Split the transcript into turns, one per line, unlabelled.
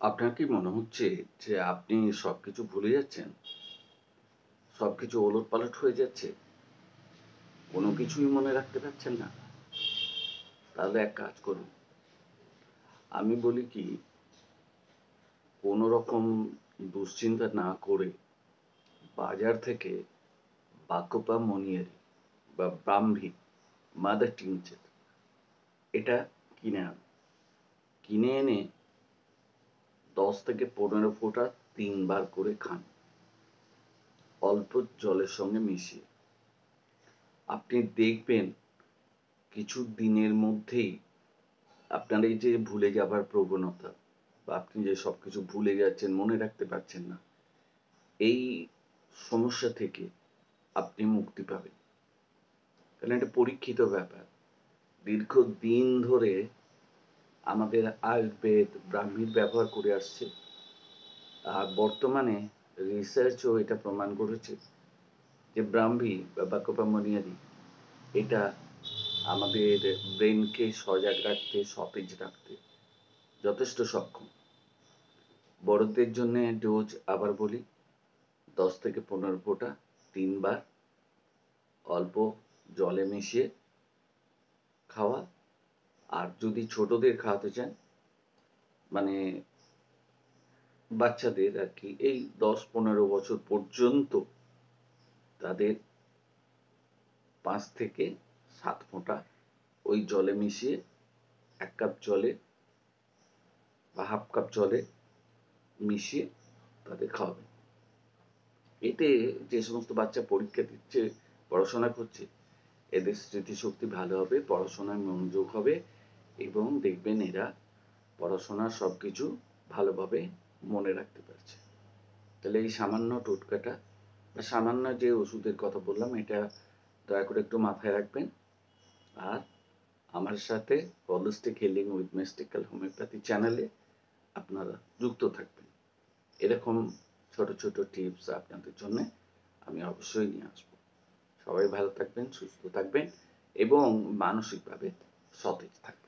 আপনার কি মনে হচ্ছে যে আপনি সবকিছু ভুলে যাচ্ছেন? সবকিছু ওলটপালট হয়ে যাচ্ছে? কোনো কিছুই মনে রাখতে পারছেন না? তাহলে এক কাজ করুন। আমি বলি কি, কোনো রকম দুশ্চিন্তা না করে বাজার থেকে বাকোপা মনিয়ারি বা ব্রাহ্মী মাদার টিনচার এটা কিনে আনুন। কিনে এনে 10 থেকে 15 ফোঁটা 3 বার করে খান, অল্প জলের সঙ্গে মিশিয়ে। আপনি দেখবেন কিছু দিনের মধ্যেই আপনার এই যে ভুলে যাবার প্রবণতা বা আপনি যে সবকিছু ভুলে যাচ্ছেন, মনে রাখতে পারছেন না, এই সমস্যা থেকে আপনি মুক্তি পাবেন। কারণ এটা পরীক্ষিত ব্যাপার। দীর্ঘদিন ধরে আমাদের আয়ুর্বেদ ব্রাহ্মীর ব্যবহার করে আসছে। আর বর্তমানে রিসার্চও এটা প্রমাণ করেছে যে ব্রাহ্মী বা বাকোপা মনিয়ারি এটা আমাদের ব্রেনকে সজাগ রাখতে, সতেজ রাখতে যথেষ্ট সক্ষম। বড়দের জন্য ডোজ আবার বলি, 10 থেকে 15 ফোঁটা 3 বার অল্প জলে মিশিয়ে খাওয়া। আর যদি ছোটদের খাওয়াতে চান, মানে বাচ্চাদের আর কি, এই 10-15 বছর পর্যন্ত তাদের 5 থেকে 7 ফোঁটা ওই জলে মিশিয়ে 1 কাপ জলে বা হাফ কাপ জলে মিশিয়ে তাদের খাওয়াবেন। এতে যে সমস্ত বাচ্চা পরীক্ষা দিচ্ছে, পড়াশোনা করছে, এদের স্মৃতিশক্তি ভালো হবে, পড়াশোনায় মনোযোগ হবে এবং দেখবেন এরা পড়াশোনার সবকিছু ভালোভাবে মনে রাখতে পারছে। তাহলে এই সামান্য টোটকাটা বা সামান্য যে ওষুধের কথা বললাম, এটা দয়া করে একটু মাথায় রাখবেন। আর আমার সাথে holistic healing with mystical homeopathy চ্যানেলে আপনারা যুক্ত থাকবেন। এরকম ছোট ছোট টিপস আপনাদের জন্য আমি অবশ্যই নিয়ে আসবো। সবাই ভালো থাকবেন, সুস্থ থাকবেন এবং মানসিকভাবে সতেজ থাকবেন।